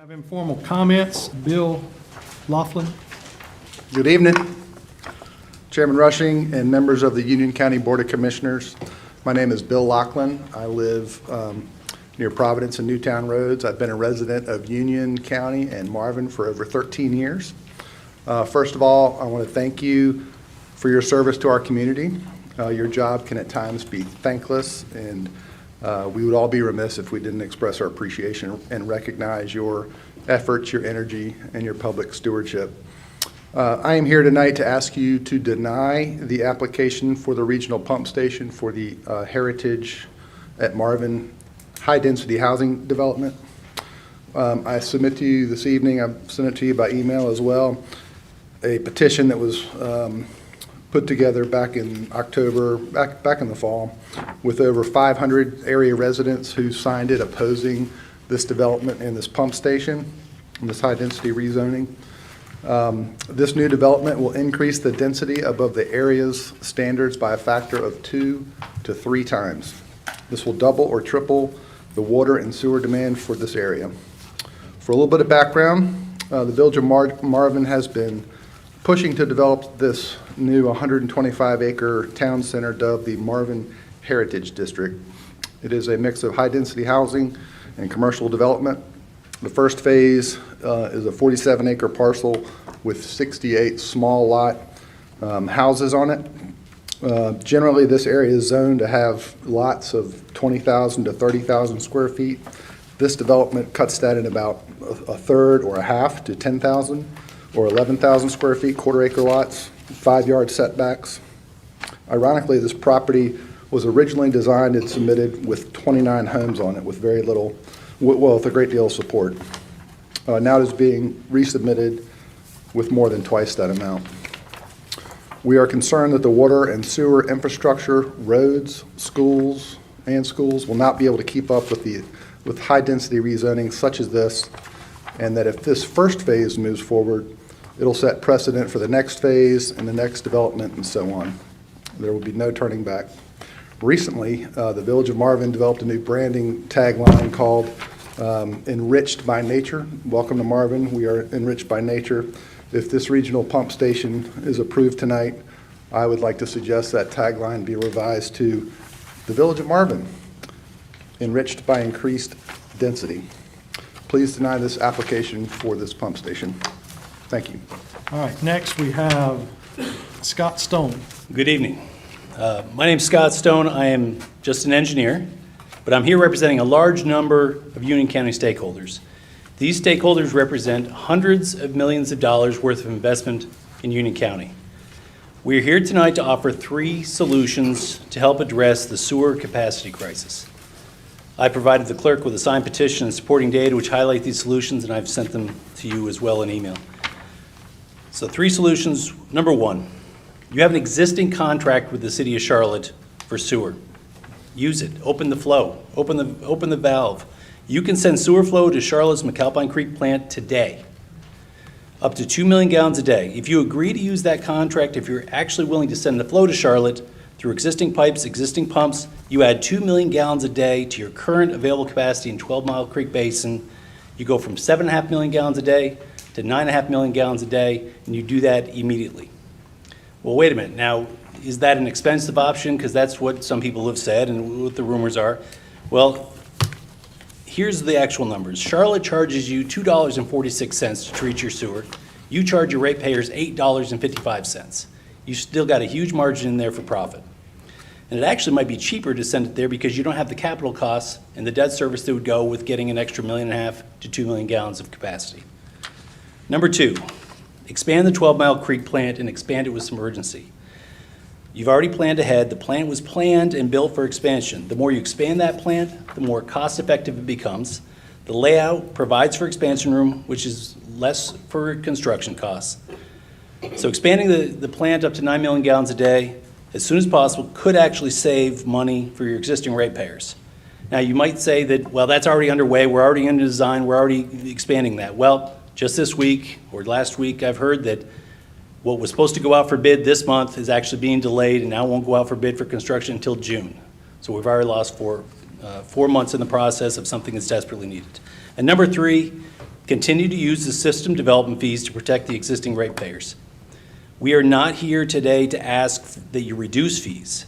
Have informal comments. Bill Laughlin. Good evening, Chairman Rushing and members of the Union County Board of Commissioners. My name is Bill Laughlin. I live near Providence and Newtown Roads. I've been a resident of Union County and Marvin for over 13 years. First of all, I want to thank you for your service to our community. Your job can at times be thankless, and we would all be remiss if we didn't express our appreciation and recognize your efforts, your energy, and your public stewardship. I am here tonight to ask you to deny the application for the regional pump station for the Heritage at Marvin high-density housing development. I submit to you this evening, I've sent it to you by email as well, a petition that was put together back in October, back in the fall, with over 500 area residents who signed it opposing this development and this pump station and this high-density rezoning. This new development will increase the density above the area's standards by a factor of 2 to 3 times. This will double or triple the water and sewer demand for this area. For a little bit of background, the Village of Marvin has been pushing to develop this new 125-acre town center dubbed the Marvin Heritage District. It is a mix of high-density housing and commercial development. The first phase is a 47-acre parcel with 68 small lot houses on it. Generally, this area is zoned to have lots of 20,000 to 30,000 square feet. This development cuts that in about a third or a half to 10,000 or 11,000 square feet, quarter-acre lots, 5-yard setbacks. Ironically, this property was originally designed and submitted with 29 homes on it with very little, well, with a great deal of support. Now it is being resubmitted with more than twice that amount. We are concerned that the water and sewer infrastructure, roads, schools will not be able to keep up with high-density rezoning such as this, and that if this first phase moves forward, it'll set precedent for the next phase and the next development and so on. There will be no turning back. Recently, the Village of Marvin developed a new branding tagline called Enriched by Nature. Welcome to Marvin. We are enriched by nature. If this regional pump station is approved tonight, I would like to suggest that tagline be revised to the Village of Marvin, enriched by increased density. Please deny this application for this pump station. Thank you. All right, next we have Scott Stone. Good evening. My name's Scott Stone. I am just an engineer, but I'm here representing a large number of Union County stakeholders. These stakeholders represent hundreds of millions of dollars worth of investment in Union County. We are here tonight to offer 3 solutions to help address the sewer capacity crisis. I provided the clerk with a signed petition and supporting data which highlight these solutions, and I've sent them to you as well in email. So 3 solutions. Number 1, you have an existing contract with the City of Charlotte for sewer. Use it. Open the flow. Open the valve. You can send sewer flow to Charlotte's McAlpine Creek plant today, up to 2 million gallons a day. If you agree to use that contract, if you're actually willing to send the flow to Charlotte through existing pipes, existing pumps, you add 2 million gallons a day to your current available capacity in 12 Mile Creek Basin. You go from 7.5 million gallons a day to 9.5 million gallons a day, and you do that immediately. Well, wait a minute. Now, is that an expensive option? Because that's what some people have said and what the rumors are. Well, here's the actual numbers. Charlotte charges you $2.46 to treat your sewer. You charge your ratepayers $8.55. You still got a huge margin in there for profit. And it actually might be cheaper to send it there because you don't have the capital costs and the debt service that would go with getting an extra 1.5 million to 2 million gallons of capacity. Number 2, expand the 12 Mile Creek plant and expand it with some urgency. You've already planned ahead. The plant was planned and built for expansion. The more you expand that plant, the more cost-effective it becomes. The layout provides for expansion room, which is less for construction costs. So expanding the plant up to 9 million gallons a day as soon as possible could actually save money for your existing ratepayers. Now, you might say that, well, that's already underway. We're already in design. We're already expanding that. Well, just this week or last week, I've heard that what was supposed to go out for bid this month is actually being delayed and now won't go out for bid for construction until June. So we've already lost 4 months in the process of something that's desperately needed. And number 3, continue to use the system development fees to protect the existing ratepayers. We are not here today to ask that you reduce fees.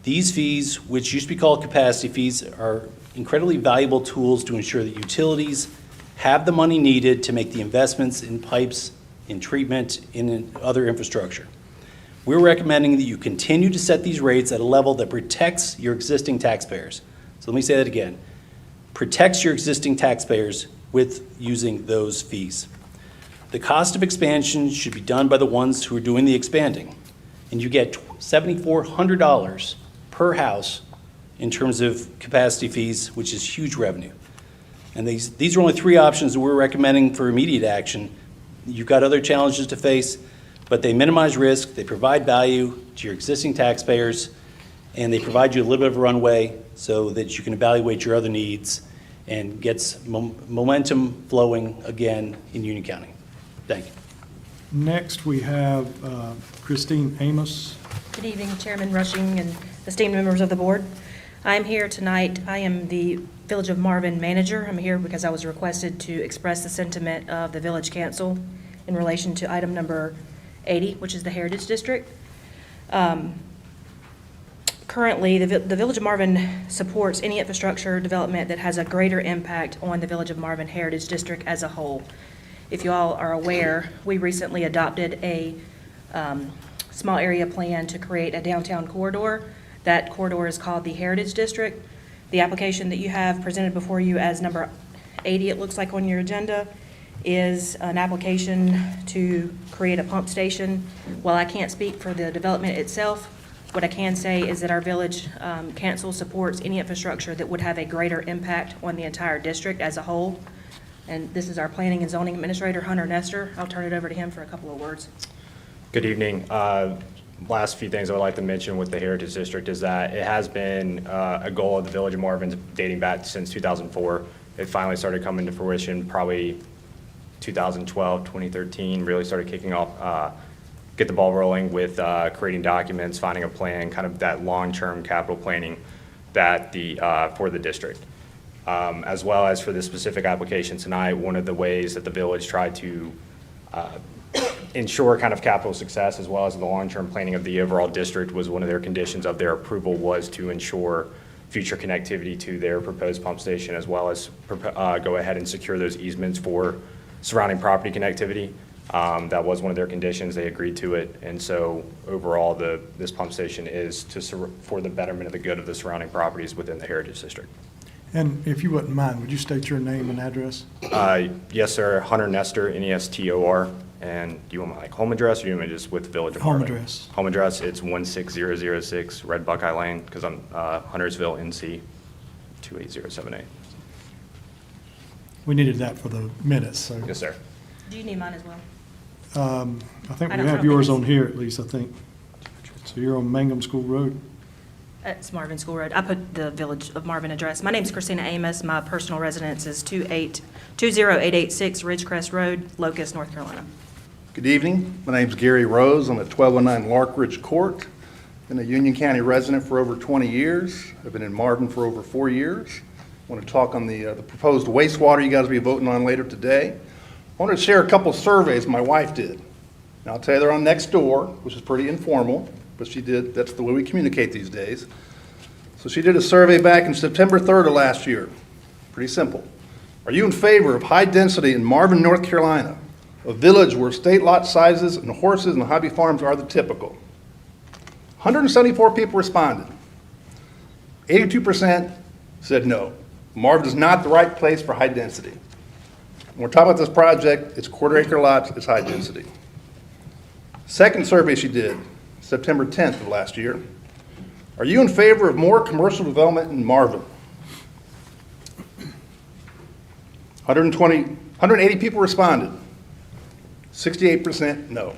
These fees, which used to be called capacity fees, are incredibly valuable tools to ensure that utilities have the money needed to make the investments in pipes, in treatment, in other infrastructure. We're recommending that you continue to set these rates at a level that protects your existing taxpayers. So let me say that again. Protects your existing taxpayers with using those fees. The cost of expansion should be done by the ones who are doing the expanding. And you get $7,400 per house in terms of capacity fees, which is huge revenue. And these are only 3 options that we're recommending for immediate action. You've got other challenges to face, but they minimize risk, they provide value to your existing taxpayers, and they provide you a little bit of a runway so that you can evaluate your other needs and get momentum flowing again in Union County. Thank you. Next, we have Christine Amos. Good evening, Chairman Rushing and esteemed members of the board. I'm here tonight. I am the Village of Marvin manager. I'm here because I was requested to express the sentiment of the Village Council in relation to item number 80, which is the Heritage District. Currently, the Village of Marvin supports any infrastructure development that has a greater impact on the Village of Marvin Heritage District as a whole. If you all are aware, we recently adopted a small area plan to create a downtown corridor. That corridor is called the Heritage District. The application that you have presented before you as number 80, it looks like on your agenda, is an application to create a pump station. While I can't speak for the development itself, what I can say is that our village council supports any infrastructure that would have a greater impact on the entire district as a whole. And this is our planning and zoning administrator, Hunter Nestor. I'll turn it over to him for a couple of words. Good evening. Last few things I would like to mention with the Heritage District is that it has been a goal of the Village of Marvin dating back since 2004. It finally started coming to fruition probably 2012, 2013, really started kicking off, get the ball rolling with creating documents, finding a plan, kind of that long-term capital planning that for the district. As well as for this specific application tonight, one of the ways that the village tried to ensure kind of capital success as well as the long-term planning of the overall district was one of their conditions of their approval was to ensure future connectivity to their proposed pump station as well as go ahead and secure those easements for surrounding property connectivity. That was one of their conditions. They agreed to it. And so overall, this pump station is for the betterment of the good of the surrounding properties within the Heritage District. And if you wouldn't mind, would you state your name and address? Yes, sir. Hunter Nestor, Nestor. And do you want my home address or do you want me just with the Village of Home Marvin? address. Home address, it's 16006 Red Buckeye Lane, because I'm Huntersville, NC 28078. We needed that for the minutes, so. Yes, sir. Do you need mine as well? I think I we don't have think yours it's- on here at least, I think. So you're on Mangum School Road. It's Marvin School Road. I put the Village of Marvin address. My name's Christina Amos. My personal residence is 20886 Ridgecrest Road, Locust, North Carolina. Good evening. My name's Gary Rose. I'm at 1209 Larkridge Court. Been a Union County resident for over 20 years. I've been in Marvin for over 4 years. I want to talk on the proposed wastewater you guys will be voting on later today. I wanted to share a couple surveys my wife did. Now, I'll tell you they're on Nextdoor, which is pretty informal, but she did. That's the way we communicate these days. So she did a survey back in September 3rd of last year. Pretty simple. Are you in favor of high density in Marvin, North Carolina, a village where state lot sizes and horses and hobby farms are the typical? 174 people responded. 82% said no. Marvin is not the right place for high density. When we're talking about this project, it's quarter-acre lots, it's high density. Second survey she did, September 10th of last year. Are you in favor of more commercial development in Marvin? 180 people responded. 68% no.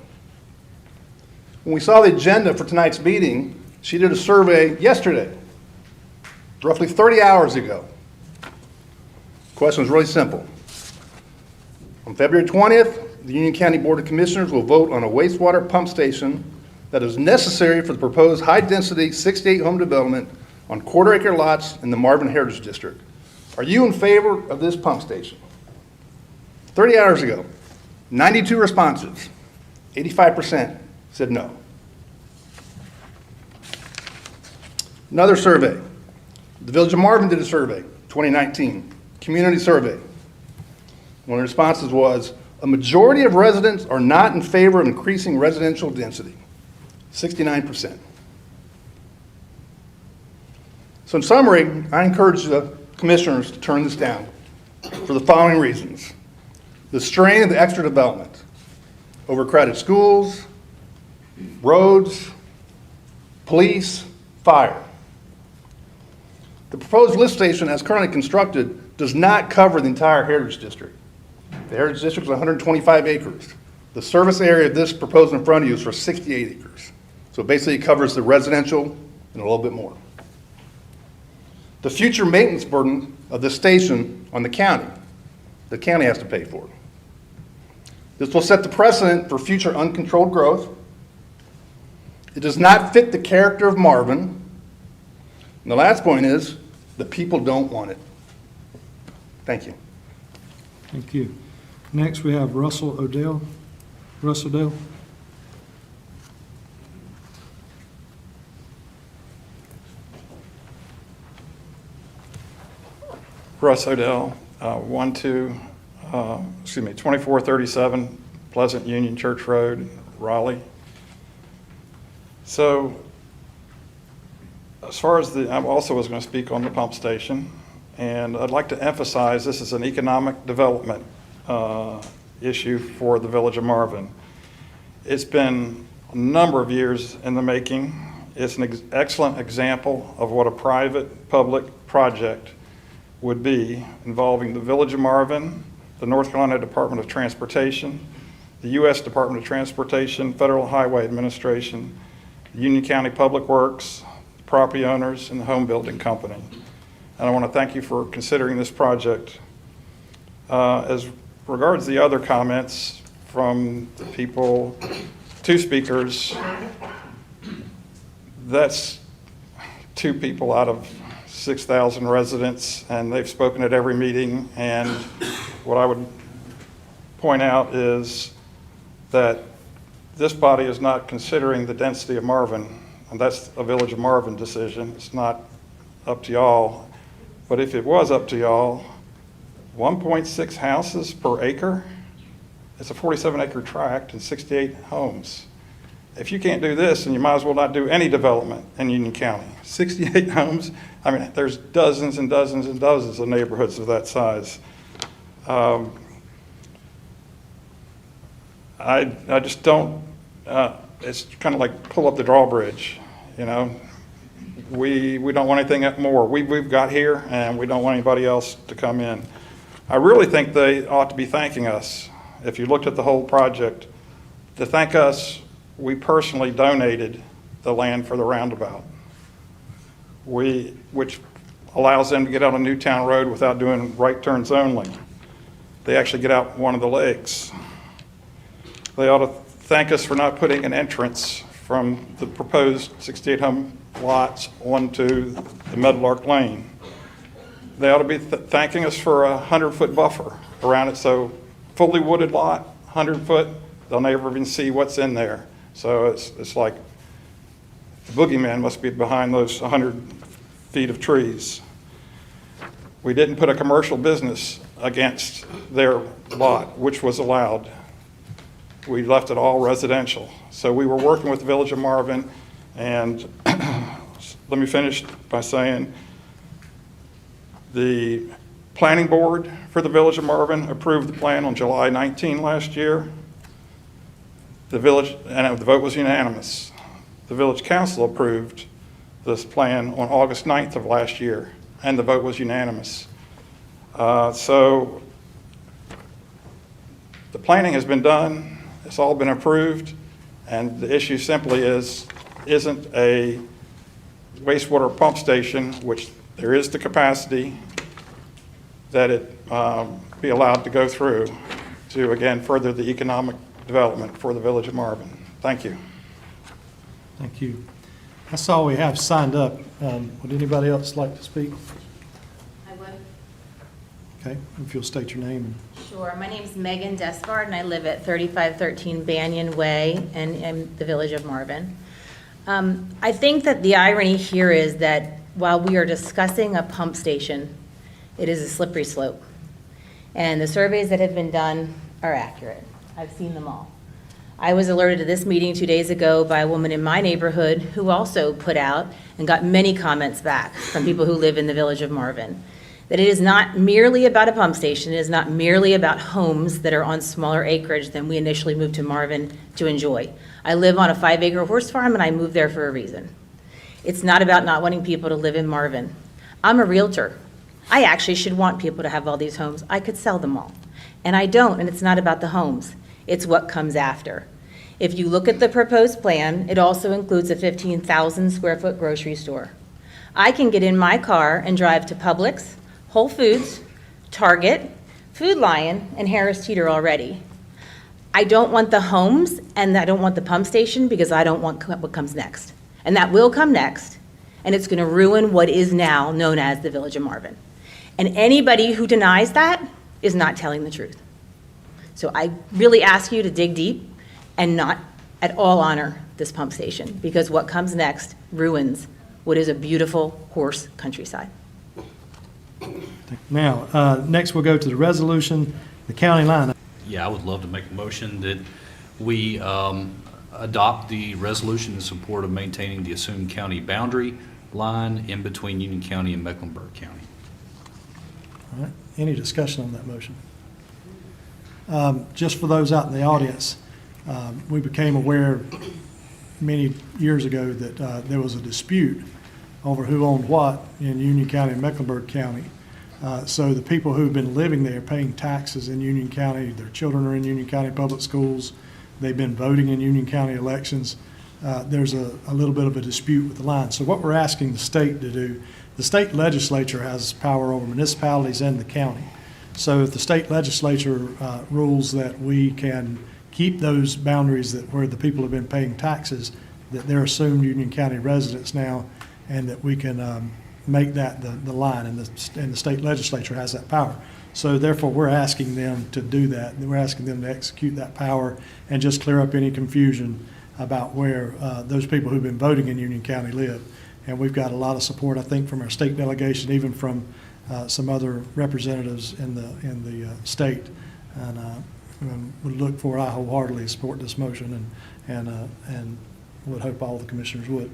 When we saw the agenda for tonight's meeting, she did a survey yesterday, roughly 30 hours ago. The question was really simple. On February 20th, the Union County Board of Commissioners will vote on a wastewater pump station that is necessary for the proposed high-density 68 home development on quarter-acre lots in the Marvin Heritage District. Are you in favor of this pump station? 30 hours ago, 92 responses, 85% said no. Another survey. The Village of Marvin did a survey, 2019, community survey. One of the responses was, a majority of residents are not in favor of increasing residential density, 69%. So in summary, I encourage the commissioners to turn this down for the following reasons. The strain of the extra development, overcrowded schools, roads, police, fire. The proposed lift station as currently constructed does not cover the entire Heritage District. The Heritage District is 125 acres. The service area of this proposed in front of you is for 68 acres. So basically it covers the residential and a little bit more. The future maintenance burden of this station on the county has to pay for it. This will set the precedent for future uncontrolled growth. It does not fit the character of Marvin. And the last point is, the people don't want it. Thank you. Thank you. Next, we have Russell Odell. Russell Odell. Russ Odell, 2437 Pleasant Union Church Road, Raleigh. So, as far as I also was going to speak on the pump station, and I'd like to emphasize this is an economic development issue for the Village of Marvin. It's been a number of years in the making. It's an excellent example of what a private-public project would be, involving the Village of Marvin, the North Carolina Department of Transportation, the U.S. Department of Transportation, Federal Highway Administration, the Union County Public Works, property owners, and the home building company. And I want to thank you for considering this project. As regards the other comments from the people, two speakers, that's two people out of 6,000 residents, and they've spoken at every meeting. And what I would point out is that this body is not considering the density of Marvin, and that's a Village of Marvin decision. It's not up to y'all. But if it was up to y'all, 1.6 houses per acre, it's a 47-acre tract and 68 homes. If you can't do this, then you might as well not do any development in Union County. 68 homes, I mean, there's dozens and dozens and dozens of neighborhoods of that size. I just don't, it's kind of like pull up the drawbridge, you know. We don't want anything more. We've got here, and we don't want anybody else to come in. I really think they ought to be thanking us. If you looked at the whole project, to thank us, we personally donated the land for the roundabout, which allows them to get out on Newtown Road without doing right turns only. They actually get out one of the legs. They ought to thank us for not putting an entrance from the proposed 68 home lots onto the Meadowlark Lane. They ought to be thanking us for a 100-foot buffer around it, so fully wooded lot, 100-foot, they'll never even see what's in there. So it's like the boogeyman must be behind those 100 feet of trees. We didn't put a commercial business against their lot, which was allowed. We left it all residential. So we were working with the Village of Marvin, and let me finish by saying the planning board for the Village of Marvin approved the plan on July 19 last year. The vote was unanimous. The Village Council approved this plan on August 9th of last year, and the vote was unanimous. So the planning has been done. It's all been approved, and the issue simply isn't a wastewater pump station, which there is the capacity that it be allowed to go through to, again, further the economic development for the Village of Marvin. Thank you. Thank you. That's all we have signed up. Would anybody else like to speak? I would. Okay, if you'll state your name. Sure. My name's Megan Despard, and I live at 3513 Banyan Way in the village of Marvin. I think that the irony here is that while we are discussing a pump station, it is a slippery slope. And the surveys that have been done are accurate. I've seen them all. I was alerted to this meeting 2 days ago by a woman in my neighborhood who also put out and got many comments back from people who live in the village of Marvin, that it is not merely about a pump station, it is not merely about homes that are on smaller acreage than we initially moved to Marvin to enjoy. I live on a 5-acre horse farm, and I moved there for a reason. It's not about not wanting people to live in Marvin. I'm a realtor. I actually should want people to have all these homes. I could sell them all. And I don't, and it's not about the homes. It's what comes after. If you look at the proposed plan, it also includes a 15,000 square foot grocery store. I can get in my car and drive to Publix, Whole Foods, Target, Food Lion, and Harris Teeter already. I don't want the homes, and I don't want the pump station, because I don't want what comes next. And that will come next, and it's going to ruin what is now known as the Village of Marvin. And anybody who denies that is not telling the truth. So I really ask you to dig deep and not at all honor this pump station, because what comes next ruins what is a beautiful horse countryside. Now, next we'll go to the resolution, the county line. Yeah, I would love to make a motion that we adopt the resolution in support of maintaining the assumed county boundary line in between Union County and Mecklenburg County. All right, any discussion on that motion? Just for those out in the audience, we became aware many years ago that there was a dispute over who owned what in Union County and Mecklenburg County. So the people who've been living there paying taxes in Union County, their children are in Union County public schools, they've been voting in Union County elections, there's a little bit of a dispute with the line. So what we're asking the state to do, the state legislature has power over municipalities and the county. So if the state legislature rules that we can keep those boundaries that where the people have been paying taxes, that they're assumed Union County residents now, and that we can make that the line, and the state legislature has that power. So therefore, we're asking them to do that. We're asking them to execute that power and just clear up any confusion about where those people who've been voting in Union County live. And we've got a lot of support, I think, from our state delegation, even from some other representatives in the state. And would look for, I wholeheartedly support this motion, and would hope all the commissioners would.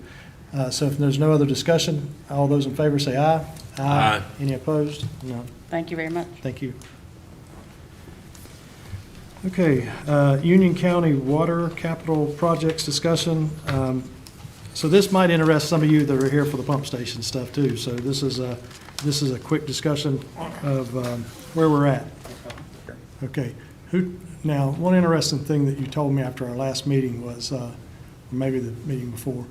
So if there's no other discussion, all those in favor say aye. Aye. Any opposed? No. Thank you very much. Thank you. Okay, Union County Water Capital Projects discussion. So this might interest some of you that are here for the pump station stuff too. So this is a quick discussion of where we're at. Okay. Now, one interesting thing that you told me after our last meeting was, or maybe the meeting before,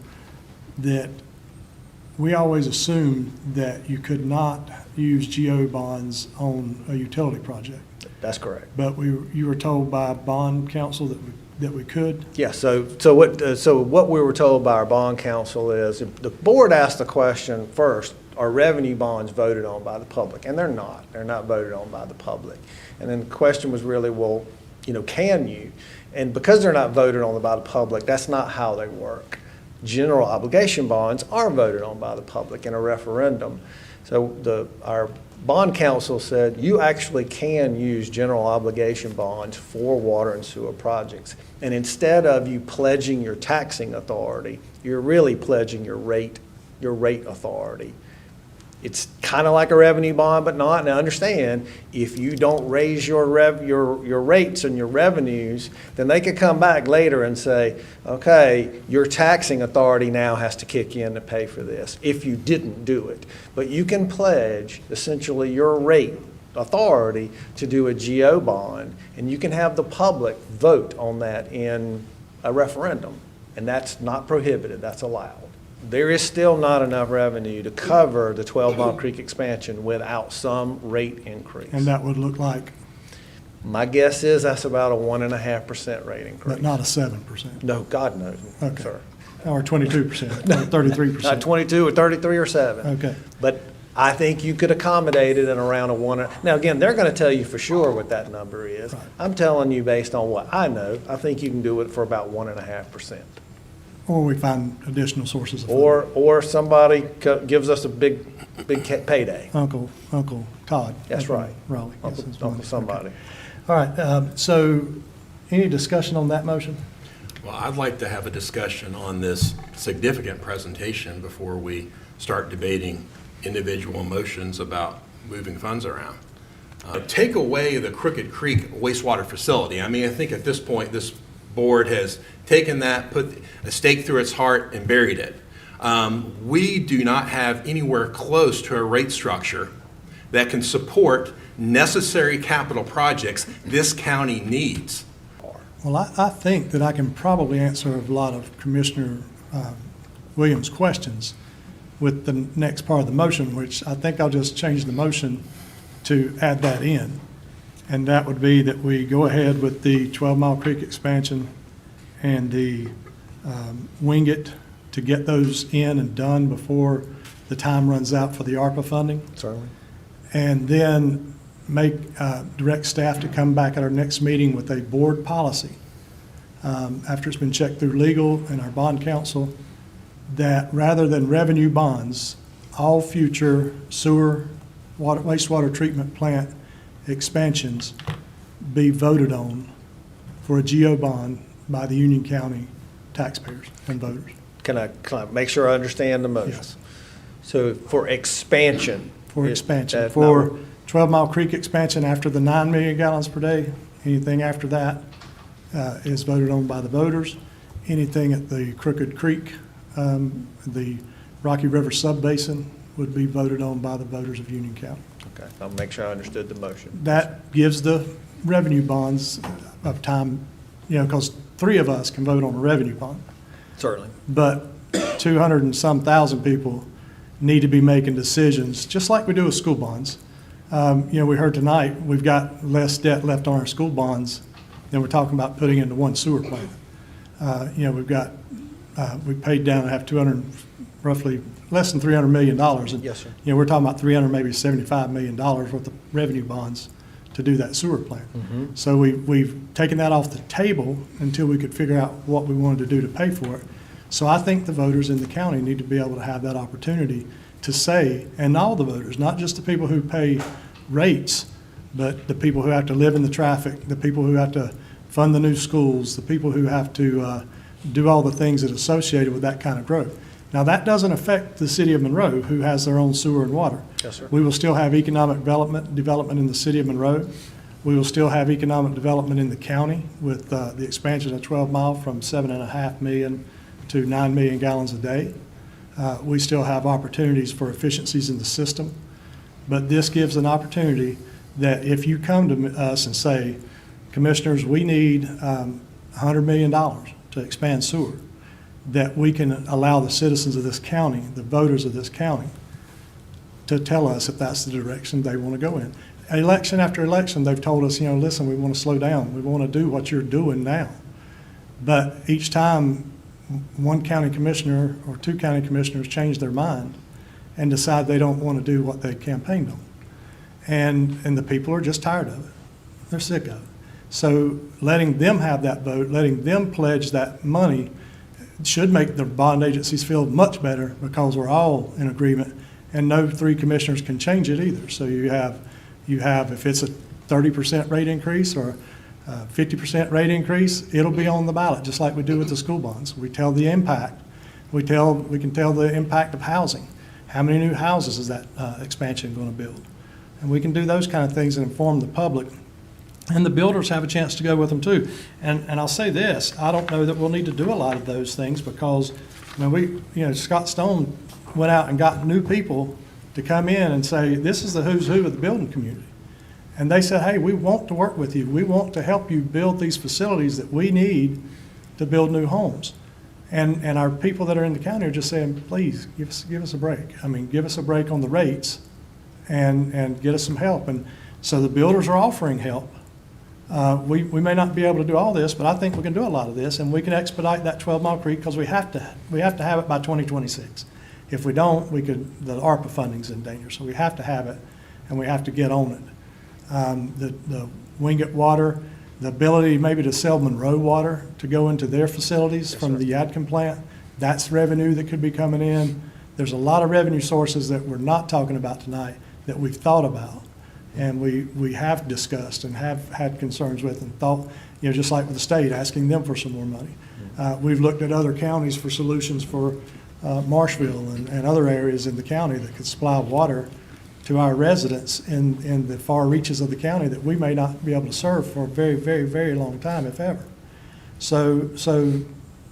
that we always assumed that you could not use GO bonds on a utility project. That's correct. But you were told by bond counsel that we could? Yeah, so what we were told by our bond counsel is, the board asked the question first, are revenue bonds voted on by the public? And they're not. They're not voted on by the public. And then the question was really, well, can you? And because they're not voted on by the public, that's not how they work. General obligation bonds are voted on by the public in a referendum. So our bond counsel said you actually can use general obligation bonds for water and sewer projects. And instead of you pledging your taxing authority, you're really pledging your rate authority. It's kind of like a revenue bond, but not. Now understand, if you don't raise your rates and your revenues, then they could come back later and say, okay, your taxing authority now has to kick in to pay for this if you didn't do it. But you can pledge essentially your rate authority to do a GO bond, and you can have the public vote on that in a referendum. And that's not prohibited, that's allowed. There is still not enough revenue to cover the 12 Mile Creek expansion without some rate increase. And that would look like? My guess is that's about a 1.5% rate increase. But not a 7%? No, God knows, Okay. sir. Or 22%, or 33%? Not 22 or 33 or 7. Okay. But I think you could accommodate it in around a one. Now, again, they're going to tell you for sure what that number is. Right. I'm telling you based on what I know, I think you can do it for about 1.5%. Or we find additional sources of funding. Or somebody gives us a big payday. Uncle Todd. That's up in right. Raleigh. Yes, Uncle it's one. somebody. Okay. All right, so any discussion on that motion? Well, I'd like to have a discussion on this significant presentation before we start debating individual motions about moving funds around. Take away the Crooked Creek wastewater facility. I mean, I think at this point, this board has taken that, put a stake through its heart, and buried it. We do not have anywhere close to a rate structure that can support necessary capital projects this county needs. Well, I think that I can probably answer a lot of Commissioner Williams' questions with the next part of the motion, which I think I'll just change the motion to add that in. And that would be that we go ahead with the 12 Mile Creek expansion and the Wing It to get those in and done before the time runs out for the ARPA funding. Certainly. And then direct staff to come back at our next meeting with a board policy, after it's been checked through legal and our bond counsel, that rather than revenue bonds, all future sewer, wastewater treatment plant expansions be voted on for a GO bond by the Union County taxpayers and voters. Can I make sure I understand the motion? Yes, So for expansion. for it- expansion. that For number- 12 Mile Creek expansion after the 9 million gallons per day, anything after that is voted on by the voters. Anything at the Crooked Creek, the Rocky River Subbasin would be voted on by the voters of Union County. Okay, I'll make sure I understood the motion. That gives the revenue bonds of time, because 3 of us can vote on a revenue bond. Certainly. But 200 and some thousand people need to be making decisions, just like we do with school bonds. We heard tonight, we've got less debt left on our school bonds than we're talking about putting into one sewer plant. We paid down, I have roughly less than $300 million. And, Yes, sir. We're talking about maybe $75 million worth of revenue bonds to do that sewer plant. So we've taken that off the table until we could figure out what we wanted to do to pay for it. So I think the voters in the county need to be able to have that opportunity to say, and all the voters, not just the people who pay rates, but the people who have to live in the traffic, the people who have to fund the new schools, the people who have to do all the things that are associated with that kind of growth. Now, that doesn't affect the city of Monroe, who has their own sewer and water. Yes, sir. We will still have economic development in the city of Monroe. We will still have economic development in the county with the expansion of 12 Mile from 7.5 million to 9 million gallons a day. We still have opportunities for efficiencies in the system. But this gives an opportunity that if you come to us and say, Commissioners, we need $100 million to expand sewer, that we can allow the citizens of this county, the voters of this county, to tell us if that's the direction they want to go in. Election after election, they've told us, listen, we want to slow down. We want to do what you're doing now. But each time one county commissioner or 2 county commissioners change their mind and decide they don't want to do what they campaigned on. And the people are just tired of it. They're sick of it. So letting them have that vote, letting them pledge that money should make the bond agencies feel much better because we're all in agreement and no 3 commissioners can change it either. So you have, if it's a 30% rate increase or 50% rate increase, it'll be on the ballot, just like we do with the school bonds. We tell the impact. We can tell the impact of housing. How many new houses is that expansion going to build? And we can do those kind of things and inform the public. And the builders have a chance to go with them too. And I'll say this, I don't know that we'll need to do a lot of those things because Scott Stone went out and got new people to come in and say, this is the who's who of the building community. And they said, hey, we want to work with you. We want to help you build these facilities that we need to build new homes. And our people that are in the county are just saying, please, give us a break. I mean, give us a break on the rates and get us some help. And so the builders are offering help. We may not be able to do all this, but I think we can do a lot of this, and we can expedite that 12 Mile Creek because we have to have it by 2026. If we don't, the ARPA funding's in danger, so we have to have it, and we have to get on it. The Wingate water, the ability maybe to sell Monroe water to go into their facilities from the Yadkin plant, that's revenue that could be coming in. There's a lot of revenue sources that we're not talking about tonight that we've thought about, and we have discussed and have had concerns with and thought, just like with the state, asking them for some more money. We've looked at other counties for solutions for Marshville and other areas in the county that could supply water to our residents in the far reaches of the county that we may not be able to serve for a very, very, very long time, if ever. So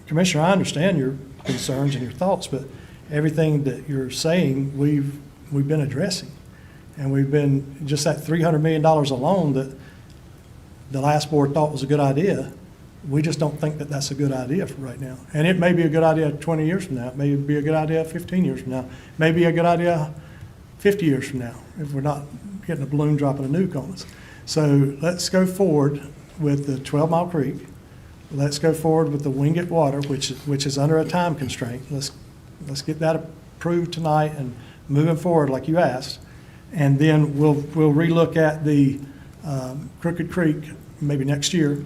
Commissioner, I understand your concerns and your thoughts, but everything that you're saying, we've been addressing. And we've been, just that $300 million alone that the last board thought was a good idea, we just don't think that that's a good idea for right now. And it may be a good idea 20 years from now. It may be a good idea 15 years from now. It may be a good idea 50 years from now, if we're not getting a balloon dropping a nuke on us. So let's go forward with the 12 Mile Creek. Let's go forward with the Wingate water, which is under a time constraint. Let's get that approved tonight and moving forward like you asked. And then we'll relook at the Crooked Creek maybe next year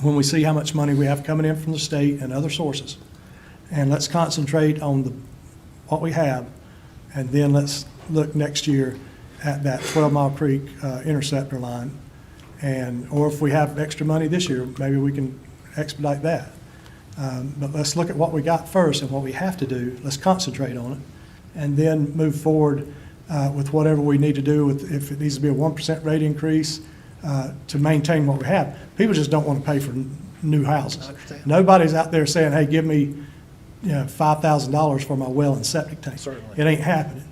when we see how much money we have coming in from the state and other sources. And let's concentrate on what we have, and then let's look next year at that 12 Mile Creek interceptor line. Or if we have extra money this year, maybe we can expedite that. But let's look at what we got first and what we have to do. Let's concentrate on it, and then move forward with whatever we need to do, if it needs to be a 1% rate increase to maintain what we have. People just don't want to pay for new houses. Nobody's out there saying, hey, give me $5,000 for my well and septic tank. Certainly. It ain't happening.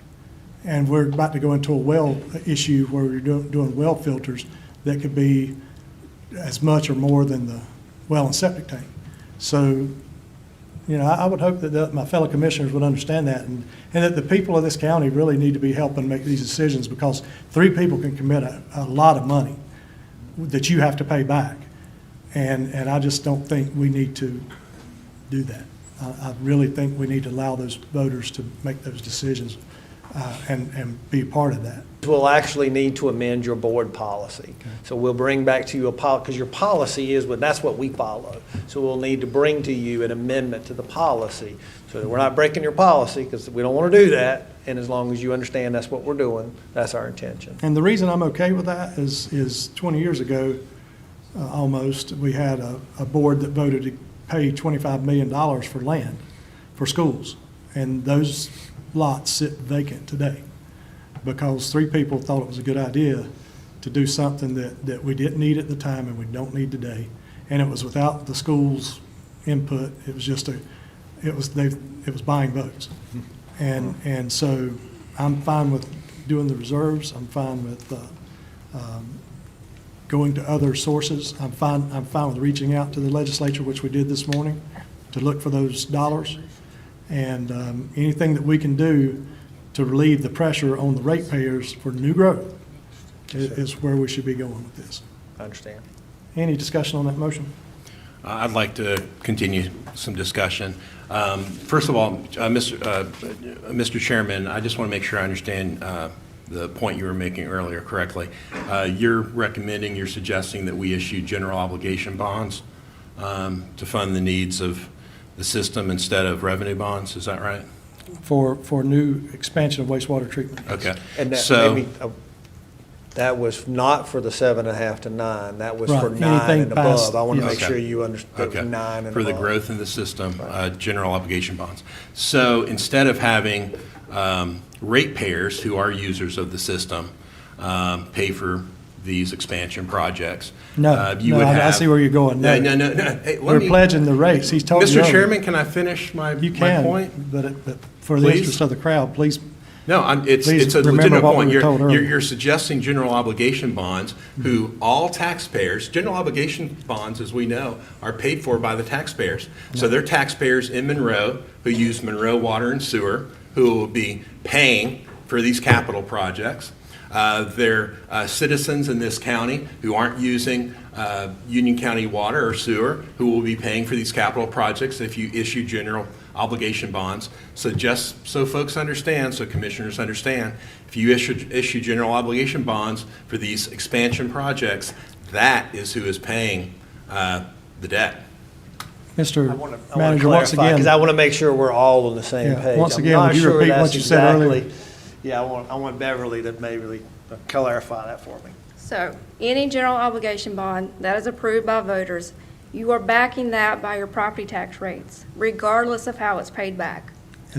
And we're about to go into a well issue where we're doing well filters that could be as much or more than the well and septic tank. So, I would hope that my fellow commissioners would understand that, and that the people of this county really need to be helping make these decisions, because 3 people can commit a lot of money that you have to pay back. And I just don't think we need to do that. I really think we need to allow those voters to make those decisions and be a part of that. We'll actually need to amend your board policy. So we'll bring back to you because your policy that's what we follow. So we'll need to bring to you an amendment to the policy, so that we're not breaking your policy, because we don't want to do that. And as long as you understand that's what we're doing, that's our intention. And the reason I'm okay with that is 20 years ago, almost, we had a board that voted to pay $25 million for land for schools. And those lots sit vacant today because 3 people thought it was a good idea to do something that we didn't need at the time and we don't need today. And it was without the school's input. It was just it was buying votes. And so I'm fine with doing the reserves. I'm fine with going to other sources. I'm fine with reaching out to the legislature, which we did this morning, to look for those dollars. And anything that we can do to relieve the pressure on the ratepayers for new growth is where we should be going with this. I understand. Any discussion on that motion? I'd like to continue some discussion. First of all, Mr. Chairman, I just want to make sure I understand the point you were making earlier correctly. You're suggesting that we issue general obligation bonds to fund the needs of the system instead of revenue bonds, is that right? For new expansion of wastewater treatment. Okay. And So, that was not for the 7.5 to 9. That was Right. for 9 Anything and past- above. I want to yes. make sure you understand. okay, 9 and for the above. growth in the system, general obligation bonds. So instead of having ratepayers who are users of the system pay for these expansion projects, No, you no, would I have. see where you're going. No. Hey, let We're me- pledging the rates. He's told you Mr. earlier. Chairman, can I finish my You my can, point? but for the Please? interest of the crowd, please. No, Please it's a remember legitimate what we point. were told earlier. You're suggesting general obligation bonds, who all taxpayers, general obligation bonds, as we know, are paid for by the taxpayers. So they're taxpayers in Monroe who use Monroe water and sewer, who will be paying for these capital projects. They're citizens in this county who aren't using Union County water or sewer, who will be paying for these capital projects if you issue general obligation bonds. So just so folks understand, so commissioners understand, if you issue general obligation bonds for these expansion projects, that is who is paying the debt. Mr. I want to Manager, once clarify, because I again, want to make sure we're all on the same Yeah, page. once I'm again, not would you sure repeat that's what you said earlier? exactly- Yeah, I want Beverly to maybe clarify that for me. So, any general obligation bond that is approved by voters, you are backing that by your property tax rates, regardless of how it's paid back.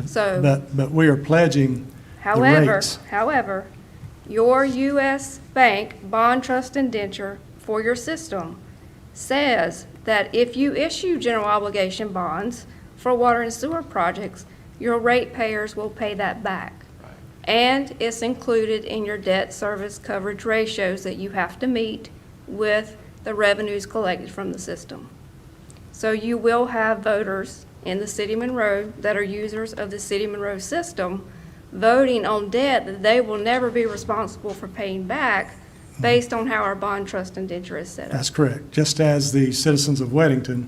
So, but we are pledging the however, rates. however, your U.S. Bank bond trust indenture for your system says that if you issue general obligation bonds for water and sewer projects, your ratepayers will pay that back. And it's included in your debt service coverage ratios that you have to meet with the revenues collected from the system. So you will have voters in the city of Monroe that are users of the city of Monroe system voting on debt that they will never be responsible for paying back based on how our bond trust indenture is set up. That's correct. Just as the citizens of Weddington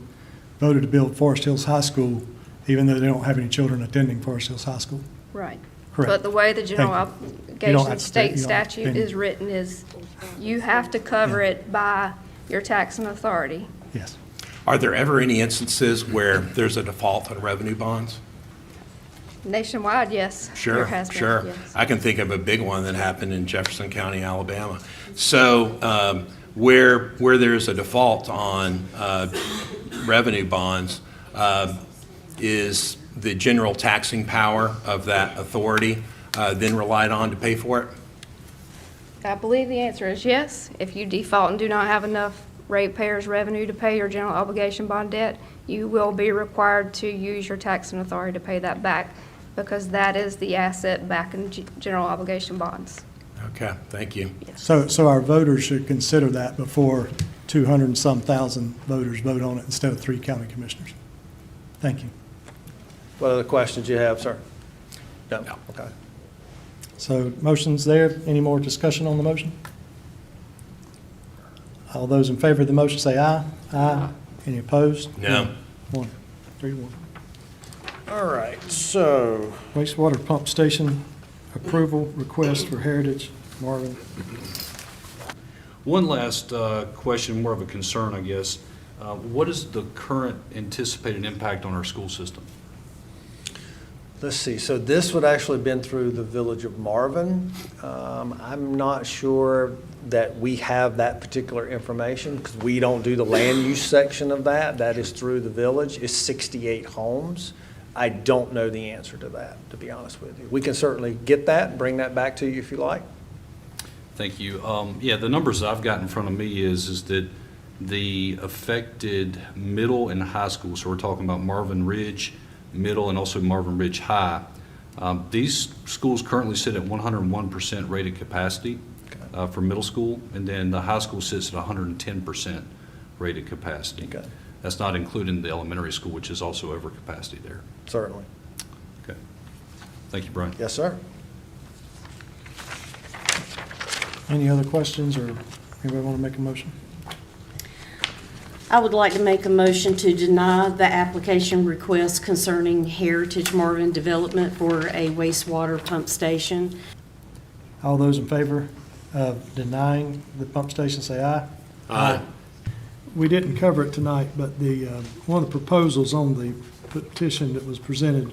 voted to build Forest Hills High School, even though they don't have any children attending Forest Hills High School. Right. Correct. But the way the general Thank you. You don't obligation have to state you don't have to statute opinion. is written is you have to cover it by your taxing authority. Yes. Are there ever any instances where there's a default on revenue bonds? Nationwide, yes. Sure, There has been, sure. yes. I can think of a big one that happened in Jefferson County, Alabama. So where there's a default on revenue bonds, is the general taxing power of that authority then relied on to pay for it? I believe the answer is yes. If you default and do not have enough ratepayers' revenue to pay your general obligation bond debt, you will be required to use your taxing authority to pay that back, because that is the asset back in general obligation bonds. Okay, thank you. So our voters should consider that before 200 and some thousand voters vote on it instead of 3 county commissioners. Thank you. What other questions you have, sir? No? No. Okay. So motion's there. Any more discussion on the motion? All those in favor of the motion say aye. Aye. Any opposed? No. 1, 3 to 1. All right, so, Wastewater pump station approval request for Heritage, Marvin. One last question, more of a concern, I guess. What is the current anticipated impact on our school system? let's see, so this would actually been through the Village of Marvin. I'm not sure that we have that particular information, because we don't do the land use section of that. That is through the village. It's 68 homes. I don't know the answer to that, to be honest with you. We can certainly get that and bring that back to you if you like. Thank you. Yeah, the numbers I've got in front of me is that the affected middle and high schools, so we're talking about Marvin Ridge Middle and also Marvin Ridge High, these schools currently sit at 101% rated capacity for middle school, and then the high school sits at 110% rated capacity. Okay. That's not including the elementary school, which is also over capacity there. Certainly. Okay. Thank you, Brian. Yes, sir. Any other questions, or anybody want to make a motion? I would like to make a motion to deny the application request concerning Heritage Marvin Development for a wastewater pump station. All those in favor of denying the pump station, say aye. Aye. We didn't cover it tonight, but the, one of the proposals on the petition that was presented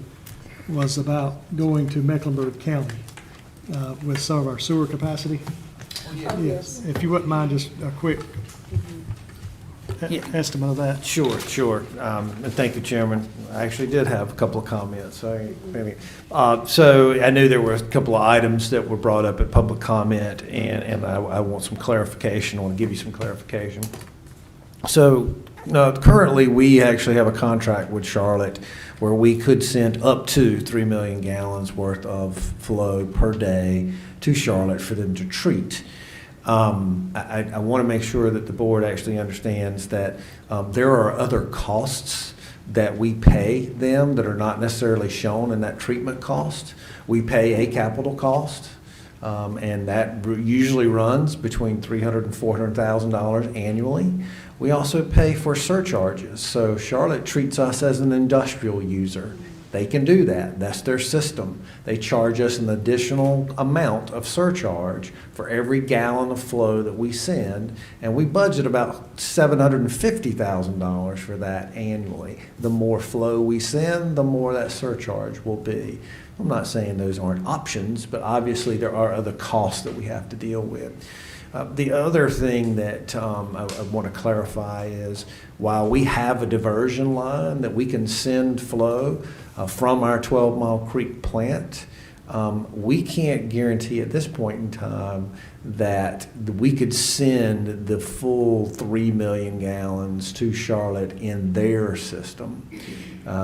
was about going to Mecklenburg County with some of our sewer capacity. Yes, if you wouldn't mind, just a quick estimate of that. Sure, sure. And thank you, Chairman. I actually did have a couple of comments. So I knew there were a couple of items that were brought up at public comment, and I want some clarification. I want to give you some clarification. So currently, we actually have a contract with Charlotte where we could send up to 3 million gallons worth of flow per day to Charlotte for them to treat. I want to make sure that the board actually understands that there are other costs that we pay them that are not necessarily shown in that treatment cost. We pay a capital cost, and that usually runs between $300,000 and $400,000 annually. We also pay for surcharges. So Charlotte treats us as an industrial user. They can do that. That's their system. They charge us an additional amount of surcharge for every gallon of flow that we send, and we budget about $750,000 for that annually. The more flow we send, the more that surcharge will be. I'm not saying those aren't options, but obviously there are other costs that we have to deal with. The other thing that I want to clarify is while we have a diversion line that we can send flow from our 12 Mile Creek plant, we can't guarantee at this point in time that we could send the full 3 million gallons to Charlotte in their system.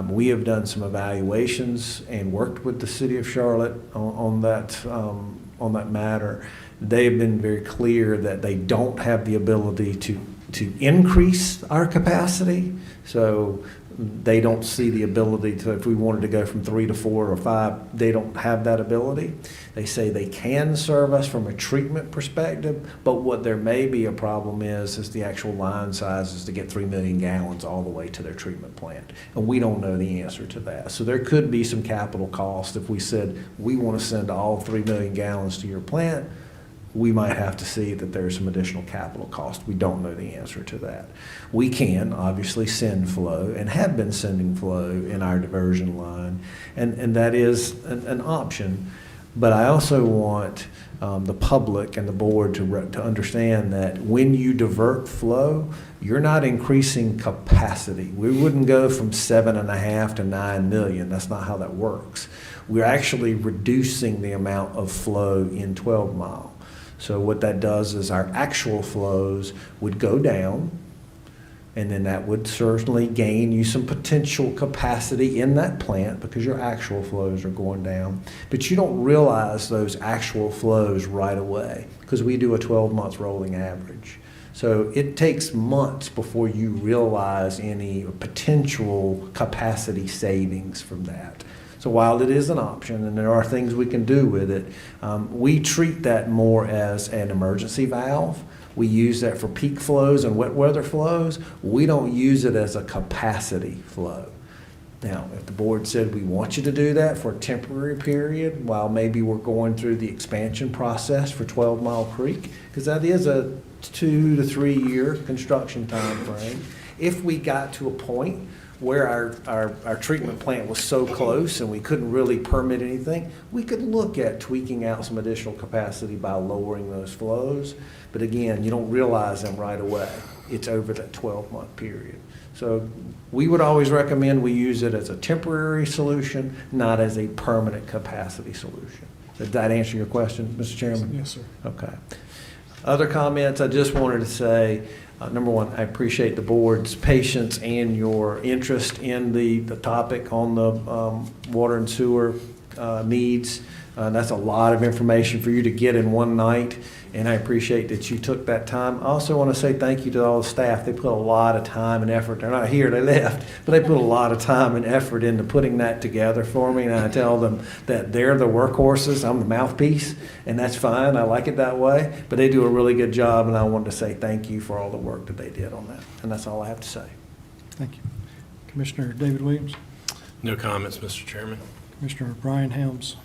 We have done some evaluations and worked with the city of Charlotte on that matter. They've been very clear that they don't have the ability to increase our capacity. So they don't see the ability to, if we wanted to go from 3 to 4 or 5, they don't have that ability. They say they can serve us from a treatment perspective, but what there may be a problem is the actual line sizes to get 3 million gallons all the way to their treatment plant. And we don't know the answer to that. So there could be some capital cost if we said, we want to send all 3 million gallons to your plant. We might have to see that there's some additional capital cost. We don't know the answer to that. We can obviously send flow and have been sending flow in our diversion line, and that is an option. But I also want the public and the board to understand that when you divert flow, you're not increasing capacity. We wouldn't go from 7.5 to 9 million. That's not how that works. We're actually reducing the amount of flow in 12 Mile. So what that does is our actual flows would go down, and then that would certainly gain you some potential capacity in that plant because your actual flows are going down. But you don't realize those actual flows right away because we do a 12-month rolling average. So it takes months before you realize any potential capacity savings from that. So while it is an option and there are things we can do with it, we treat that more as an emergency valve. We use that for peak flows and wet weather flows. We don't use it as a capacity flow. Now, if the board said we want you to do that for a temporary period while maybe we're going through the expansion process for 12 Mile Creek, because that is a 2 to 3 year construction time frame, if we got to a point where our treatment plant was so close and we couldn't really permit anything, we could look at tweaking out some additional capacity by lowering those flows. But again, you don't realize them right away. It's over that 12-month period. So we would always recommend we use it as a temporary solution, not as a permanent capacity solution. Did that answer your question, Mr. Chairman? Yes, sir. Okay. Other comments, I just wanted to say, number one, I appreciate the board's patience and your interest in the topic on the water and sewer needs. That's a lot of information for you to get in one night, and I appreciate that you took that time. I also want to say thank you to all the staff. They put a lot of time and effort. They're not here, they left, but they put a lot of time and effort into putting that together for me, and I tell them that they're the workhorses. I'm the mouthpiece, and that's fine. I like it that way, but they do a really good job, and I wanted to say thank you for all the work that they did on that, and that's all I have to say. Thank you. Commissioner David Williams, No comments, Mr. Chairman. Commissioner Brian Helms.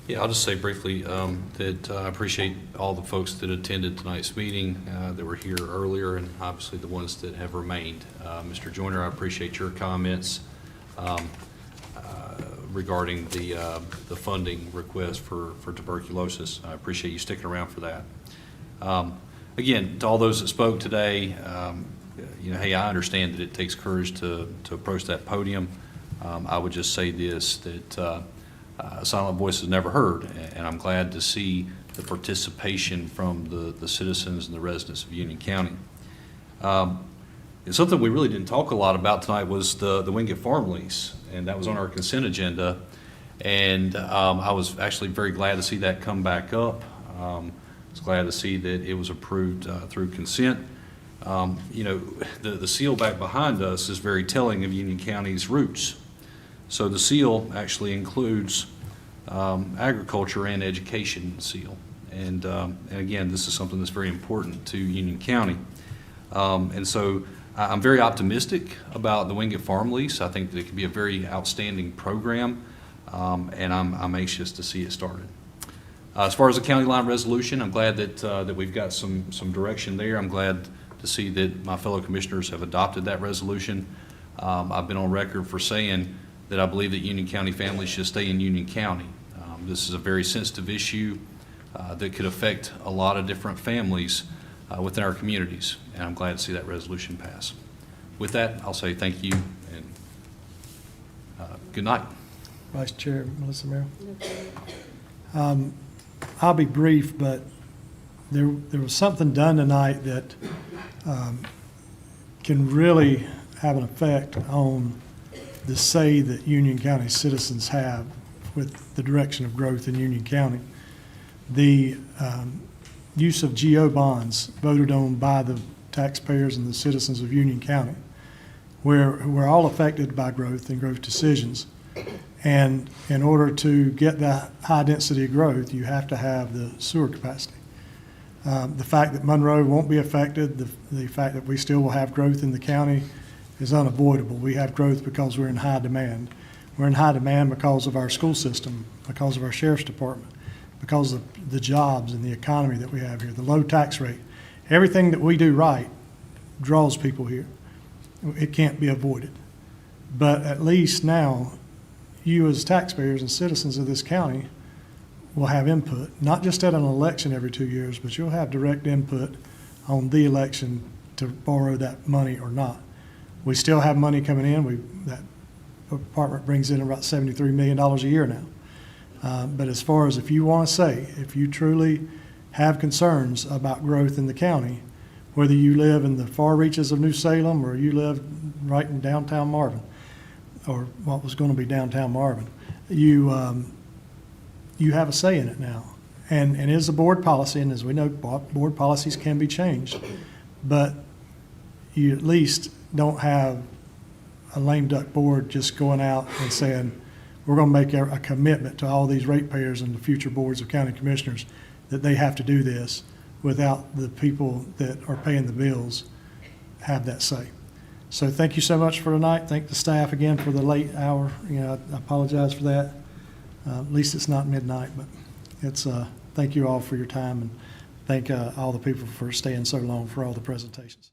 Yeah, I'll just say briefly that I appreciate all the folks that attended tonight's meeting, that were here earlier, and obviously the ones that have remained. Mr. Joyner, I appreciate your comments regarding the funding request for tuberculosis. I appreciate you sticking around for that. Again, to all those that spoke today, hey, I understand that it takes courage to approach that podium. I would just say this, that silent voice is never heard, and I'm glad to see the participation from the citizens and the residents of Union County. And something we really didn't talk a lot about tonight was the Wingate Farm lease, and that was on our consent agenda, and I was actually very glad to see that come back up. I was glad to see that it was approved through consent. The seal back behind us is very telling of Union County's roots. So the seal actually includes agriculture and education seal. And again, this is something that's very important to Union County. And so I'm very optimistic about the Wingate Farm Lease. I think that it could be a very outstanding program, and I'm anxious to see it started. As far as the county line resolution, I'm glad that we've got some direction there. I'm glad to see that my fellow commissioners have adopted that resolution. I've been on record for saying that I believe that Union County families should stay in Union County. This is a very sensitive issue that could affect a lot of different families within our communities, and I'm glad to see that resolution pass. With that, I'll say thank you and good night. Vice Chair Melissa Merrill. I'll be brief, but there was something done tonight that can really have an effect on the say that Union County citizens have with the direction of growth in Union County. The use of GO bonds voted on by the taxpayers and the citizens of Union County, where we're all affected by growth and growth decisions. And in order to get that high density of growth, you have to have the sewer capacity. The fact that Monroe won't be affected, the fact that we still will have growth in the county is unavoidable. We have growth because we're in high demand. We're in high demand because of our school system, because of our sheriff's department, because of the jobs and the economy that we have here, the low tax rate. Everything that we do right draws people here. It can't be avoided. But at least now, you as taxpayers and citizens of this county will have input, not just at an election every 2 years, but you'll have direct input on the election to borrow that money or not. We still have money coming in. That department brings in about $73 million a year now. But as far as if you want to say, if you truly have concerns about growth in the county, whether you live in the far reaches of New Salem or you live right in downtown Marvin, or what was going to be downtown Marvin, you have a say in it now. And it is a board policy, and as we know, board policies can be changed, but you at least don't have a lame duck board just going out and saying, we're going to make a commitment to all these ratepayers and the future boards of county commissioners that they have to do this without the people that are paying the bills have that say. So thank you so much for tonight. Thank the staff again for the late hour. I apologize for that. At least it's not midnight, but it's thank you all for your time, and thank all the people for staying so long for all the presentations.